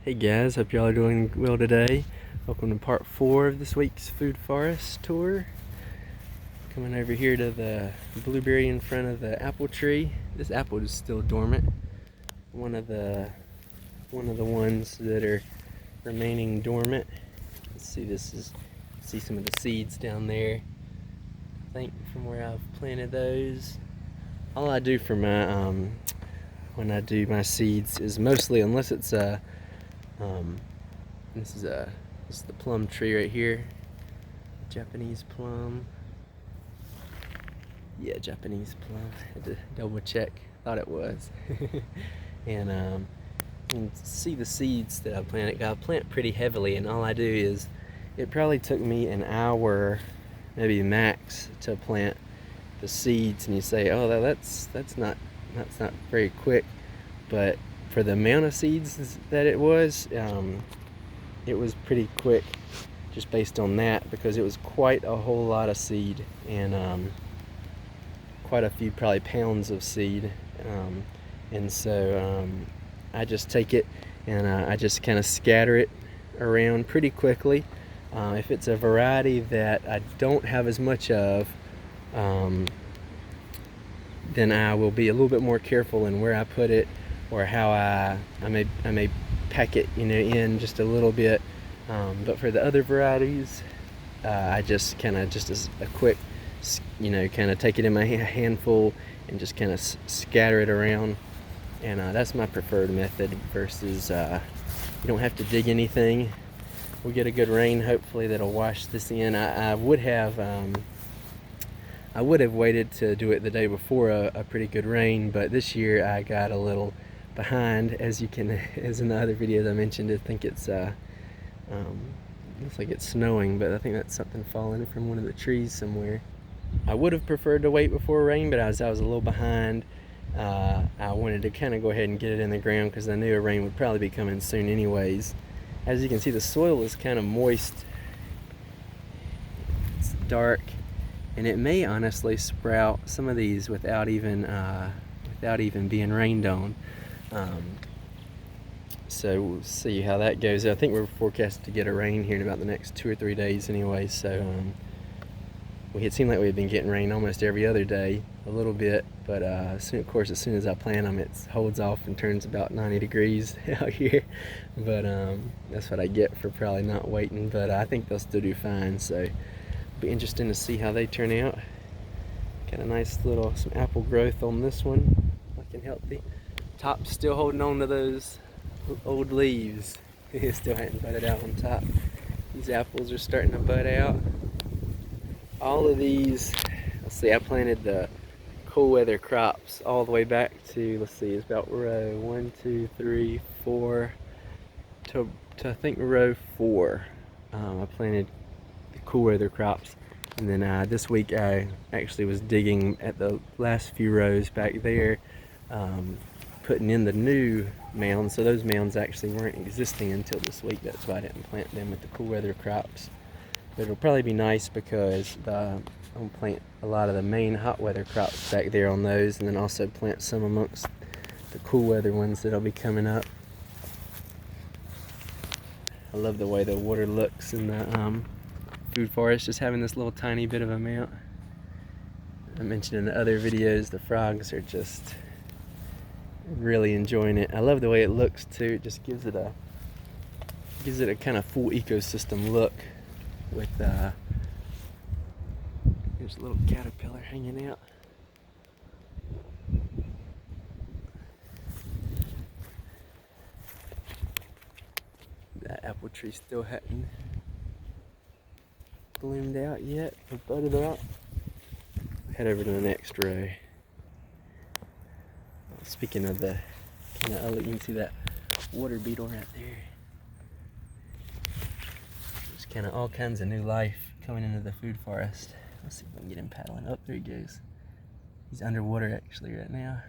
Hey guys, hope y'all are doing well today. Welcome to part 4 of this week's food forest tour. Coming over here to the blueberry in front of the apple tree. This apple is still dormant. One of the ones that are remaining dormant. Let's see, see some of the seeds down there. I think from where I've planted those. All I do for my when I do my seeds is mostly, unless it's this is the plum tree right here. Japanese plum. Yeah, Japanese plum. Had to double check. Thought it was. And you can see the seeds that I planted. I plant pretty heavily, and all I do is, it probably took me an hour, maybe max, to plant the seeds. And you say, oh, that's not very quick, but for the amount of seeds that it was pretty quick, just based on that, because it was quite a whole lot of seed, and quite a few, probably pounds of seed, and so I just take it and I just kind of scatter it around pretty quickly. If it's a variety that I don't have as much of, then I will be a little bit more careful in where I put it, or how I may pack it, in just a little bit. But for the other varieties, I just kind of, just as a quick, kind of take it in my handful and just kind of scatter it around. And that's my preferred method versus, you don't have to dig anything. We'll get a good rain, hopefully, that'll wash this in. I would have waited to do it the day before a pretty good rain, but this year I got a little behind, as in the other videos I mentioned. I think it's looks like it's snowing, but I think that's something falling from one of the trees somewhere. I would have preferred to wait before rain, but I was a little behind. I wanted to kind of go ahead and get it in the ground because I knew a rain would probably be coming soon anyways. As you can see, the soil is kind of moist. It's dark, and it may honestly sprout some of these without even being rained on. So we'll see how that goes. I think we're forecast to get a rain here in about the next 2 or 3 days anyway, so it seemed like we had been getting rain almost every other day, a little bit, but of course, as soon as I plant them, it holds off and turns about 90 degrees out here. But that's what I get for probably not waiting, but I think they'll still do fine, so it'll be interesting to see how they turn out. Got a nice some apple growth on this one, looking healthy. Top's still holding on to those old leaves. It still hadn't budded out on top. These apples are starting to bud out. All of these, let's see, I planted the cool weather crops all the way back to, let's see, it's about row 1, 2, 3, 4 to I think row 4. I planted the cool weather crops, and then this week I actually was digging at the last few rows back there, putting in the new mounds. So those mounds actually weren't existing until this week. That's why I didn't plant them with the cool weather crops. But it'll probably be nice because I'm going to plant a lot of the main hot weather crops back there on those, and then also plant some amongst the cool weather ones that'll be coming up. I love the way the water looks in the food forest, just having this little tiny bit of amount. I mentioned in the other videos, the frogs are just really enjoying it. I love the way it looks too. It just gives it a kind of full ecosystem look. With there's a little caterpillar hanging out. That apple tree still hadn't bloomed out yet, or budded out. Head over to the next row. Speaking of you can see that water beetle right there. There's kind of all kinds of new life coming into the food forest. Let's see if we can get him paddling. Oh, there he goes. He's underwater actually right now.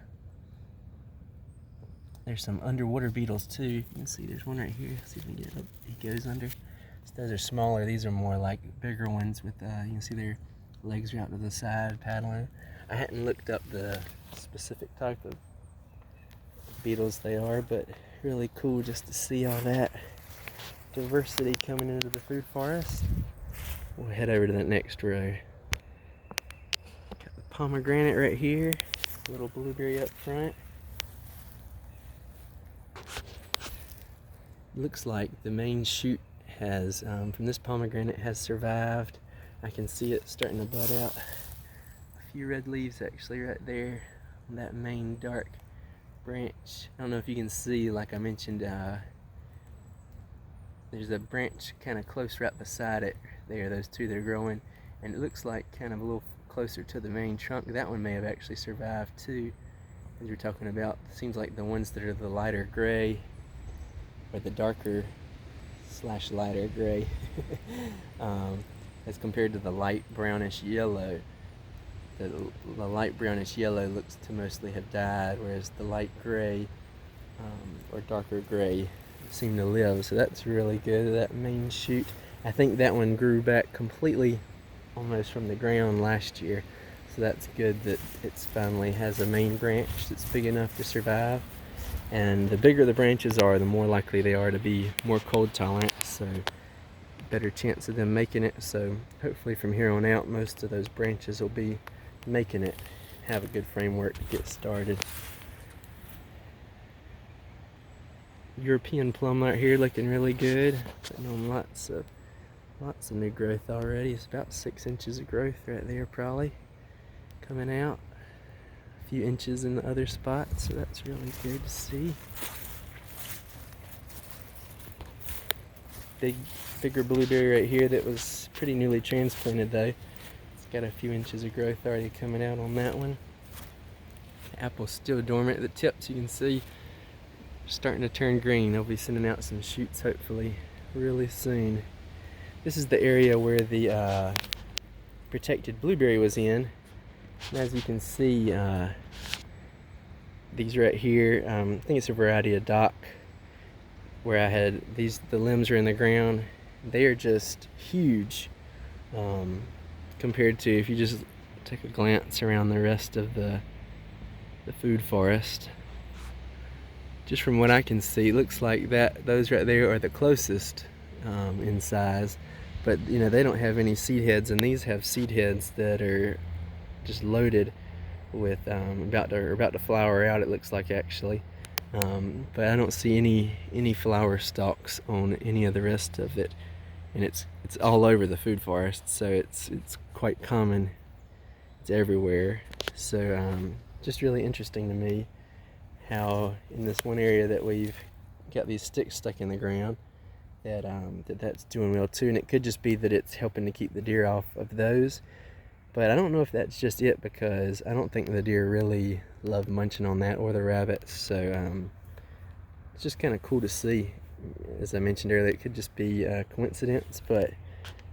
There's some underwater beetles too. You can see there's one right here. See if we can get it up. He goes under. So those are smaller. These are more like bigger ones with, you can see their legs are out to the side paddling. I hadn't looked up the specific type of beetles they are, but really cool just to see all that diversity coming into the food forest. We'll head over to that next row. Got the pomegranate right here, little blueberry up front. Looks like the main shoot has, from this pomegranate, has survived. I can see it starting to bud out. A few red leaves actually right there on that main dark branch. I don't know if you can see, like I mentioned, there's a branch kind of close right beside it there, those two that are growing, and it looks like kind of a little closer to the main trunk. That one may have actually survived too, as you're talking about. It seems like the ones that are the lighter gray, or the darker / lighter gray, as compared to the light brownish yellow. The light brownish yellow looks to mostly have died, whereas the light gray or darker gray seem to live. So that's really good, that main shoot. I think that one grew back completely almost from the ground last year. So that's good that it's finally has a main branch that's big enough to survive. And the bigger the branches are, the more likely they are to be more cold tolerant, so better chance of them making it. So hopefully from here on out, most of those branches will be making it, have a good framework to get started. European plum right here looking really good, putting on lots of new growth already. It's about 6 inches of growth right there probably coming out. A few inches in the other spots, so that's really good to see. Bigger blueberry right here that was pretty newly transplanted though. It's got a few inches of growth already coming out on that one. The apple's still dormant at the tips, you can see. Starting to turn green. They'll be sending out some shoots hopefully really soon. This is the area where the protected blueberry was in. And as you can see, these right here, I think it's a variety of dock, where I had these, the limbs are in the ground. They are just huge compared to if you just take a glance around the rest of the food forest. Just from what I can see, it looks like that those right there are the closest in size, but you know, they don't have any seed heads, and these have seed heads that are just loaded with about to flower out, it looks like actually, but I don't see any flower stalks on any of the rest of it, and it's all over the food forest, so it's quite common. It's everywhere. So just really interesting to me how in this one area that we've got these sticks stuck in the ground, that's doing well too. And it could just be that it's helping to keep the deer off of those, but I don't know if that's just it, because I don't think the deer really love munching on that, or the rabbits. So it's just kind of cool to see. As I mentioned earlier, it could just be a coincidence, but it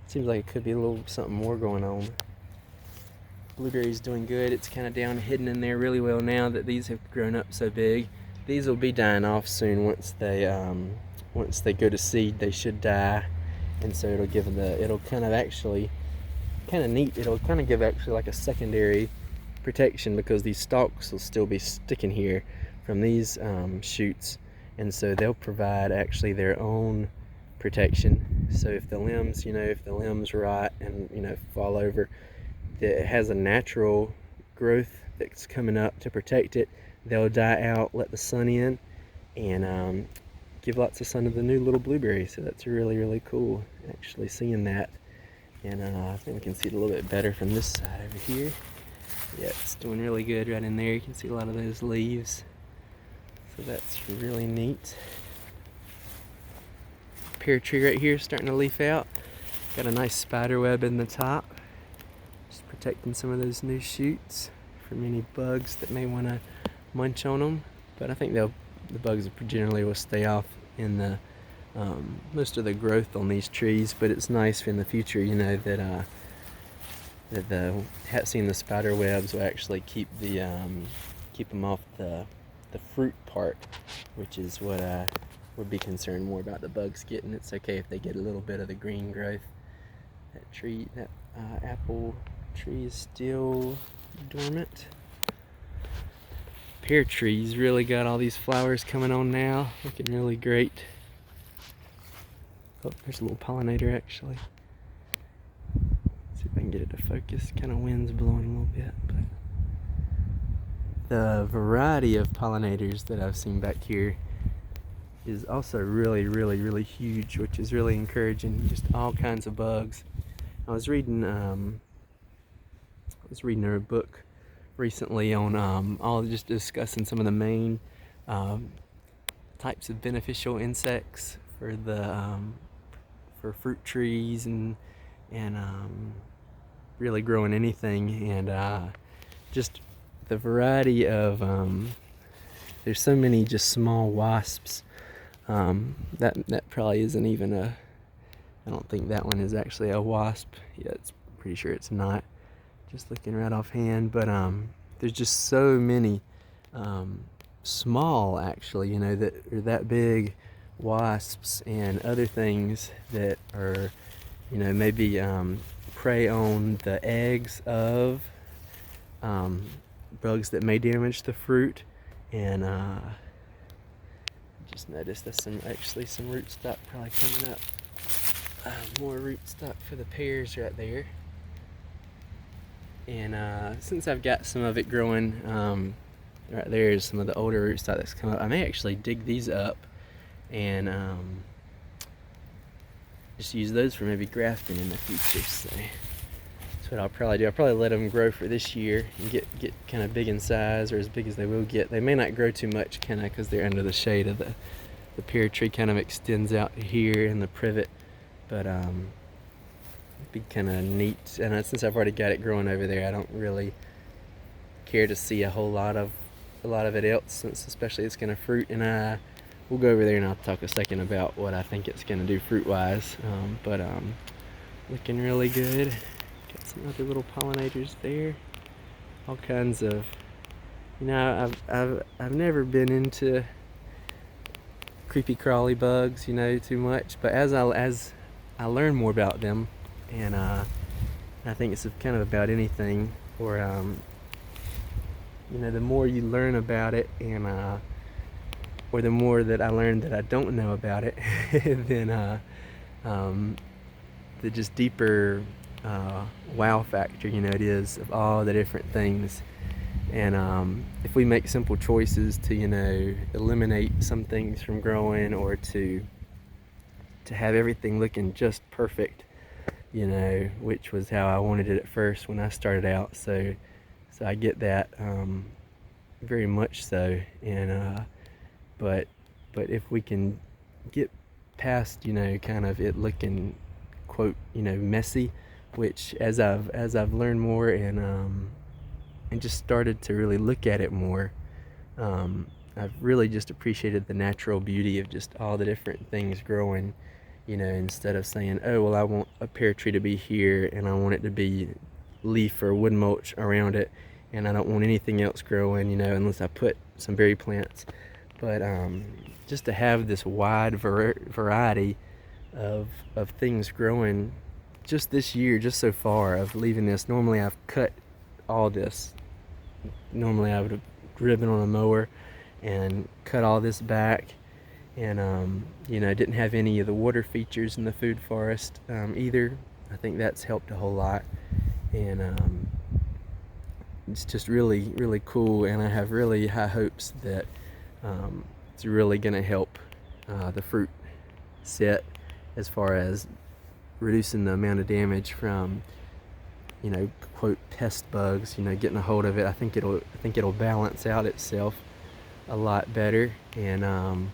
seems like it could be a little something more going on. Blueberry's doing good. It's kind of down hidden in there really well now that these have grown up so big. These will be dying off soon. Once they go to seed, they should die, and so it'll give them it'll kind of actually kind of neat. It'll kind of give actually like a secondary protection, because these stalks will still be sticking here from these shoots, and so they'll provide actually their own protection. So if the limbs rot and fall over, that has a natural growth that's coming up to protect it. They'll die out, let the sun in, and give lots of sun to the new little blueberries. So that's really, really cool actually seeing that. And I think we can see it a little bit better from this side over here. Yeah, it's doing really good right in there. You can see a lot of those leaves. So that's really neat. Pear tree right here starting to leaf out. Got a nice spider web in the top, just protecting some of those new shoots from any bugs that may want to munch on them. But I think the bugs generally will stay off in the most of the growth on these trees. But it's nice in the future, that seeing the spider webs will actually keep them off the fruit part, which is what I would be concerned more about the bugs getting. It's okay if they get a little bit of the green growth. That apple tree is still dormant. pear trees really got all these flowers coming on now, looking really great. Oh, there's a little pollinator actually. See if I can get it to focus. Kind of wind's blowing a little bit, but the variety of pollinators that I've seen back here is also really huge, which is really encouraging. Just all kinds of bugs. I was reading a book recently on all just discussing some of the main types of beneficial insects for the for fruit trees and really growing anything, and just the variety of there's so many just small wasps. That probably isn't even I don't think that one is actually a wasp. Yeah, it's pretty sure it's not. Just looking right offhand, but there's just so many small, actually, you know, that are that big wasps and other things that are, you know, maybe prey on the eggs of bugs that may damage the fruit. And just noticed there's some rootstock probably coming up. More rootstock for the pears right there. And since I've got some of it growing, right there is some of the older rootstock that's come up. I may actually dig these up and just use those for maybe grafting in the future. So that's what I'll probably do. I'll probably let them grow for this year and get kind of big in size, or as big as they will get. They may not grow too much, kind of, because they're under the shade of the pear tree. Kind of extends out here in the privet, but it'd be kind of neat. And since I've already got it growing over there, I don't really care to see a lot of it else, since especially it's going to fruit. And we'll go over there and I'll talk a second about what I think it's going to do fruit wise. But looking really good. Got some other little pollinators there. All kinds of, you know, I've never been into creepy crawly bugs, you know, too much. But as I learn more about them, and I think it's kind of about anything, or you know, the more you learn about it, and or the more that I learn that I don't know about it, then the just deeper wow factor, you know, it is of all the different things. And if we make simple choices to, you know, eliminate some things from growing, or to have everything looking just perfect, you know, which was how I wanted it at first when I started out. So I get that very much so. And but if we can get past, you know, kind of it looking, quote, you know, messy, which as I've learned more and just started to really look at it more, I've really just appreciated the natural beauty of just all the different things growing, you know, instead of saying, oh, well, I want a pear tree to be here and I want it to be leaf or wood mulch around it, and I don't want anything else growing, you know, unless I put some berry plants. But just to have this wide variety of things growing just this year, just so far, of leaving this. Normally I've cut all this. Normally I would have driven on a mower and cut all this back, and you know, didn't have any of the water features in the food forest either. I think that's helped a whole lot, and it's just really cool, and I have really high hopes that it's really going to help the fruit set, as far as reducing the amount of damage from, you know, quote, pest bugs, you know, getting a hold of it. I think it'll balance out itself a lot better, and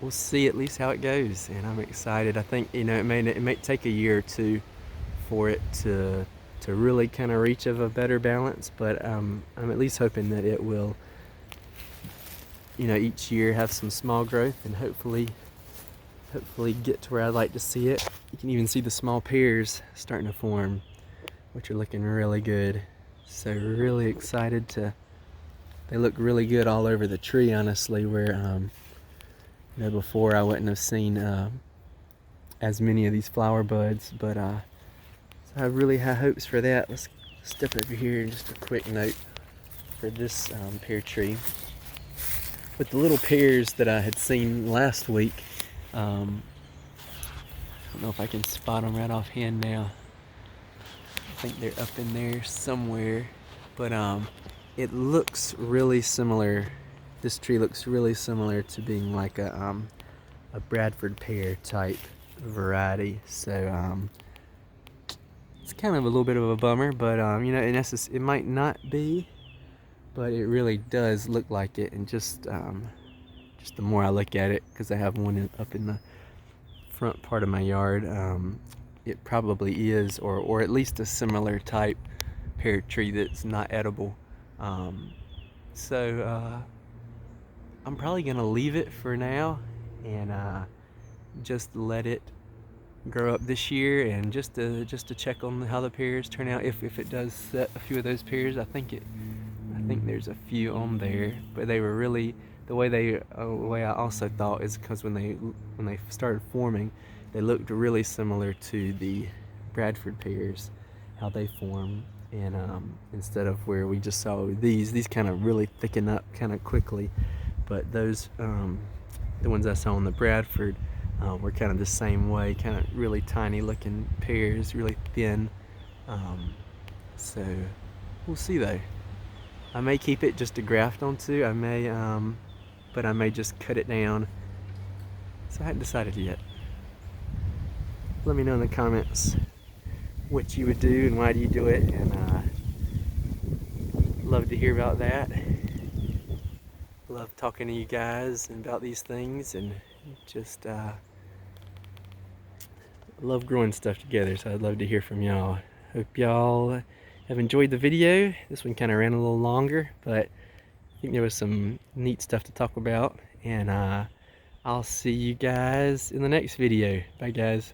we'll see at least how it goes. And I'm excited. I think, you know, it may take a year or two for it to really kind of reach of a better balance, but I'm at least hoping that it will, you know, each year have some small growth, and hopefully get to where I'd like to see it. You can even see the small pears starting to form, which are looking really good. So really excited they look really good all over the tree, honestly, where you know, before I wouldn't have seen as many of these flower buds, but so I have really high hopes for that. Let's step over here and just a quick note. for this pear tree. With the little pears that I had seen last week, I don't know if I can spot them right offhand now. I think they're up in there somewhere, but it looks really similar. This tree looks really similar to being like a Bradford pear type variety. So it's kind of a little bit of a bummer, but you know, it might not be, but it really does look like it. And just the more I look at it, because I have one up in the front part of my yard, it probably is, or at least a similar type pear tree that's not edible. So I'm probably gonna leave it for now and just let it grow up this year, and just to check on how the pears turn out. If it does set a few of those pears, I think there's a few on there, but they were really, the way I also thought is because when they started forming, they looked really similar to the Bradford pears, how they form. And instead of where we just saw these kind of really thicken up kind of quickly, but those the ones I saw on the Bradford were kind of the same way, kind of really tiny looking pears, really thin. So we'll see though. I may keep it just to graft onto. I may, but I may just cut it down. So I haven't decided yet. Let me know in the comments what you would do and why do you do it, and love to hear about that. Love talking to you guys about these things, and just love growing stuff together, so I'd love to hear from y'all. Hope y'all have enjoyed the video. This one kind of ran a little longer, but I think there was some neat stuff to talk about, and I'll see you guys in the next video. Bye guys.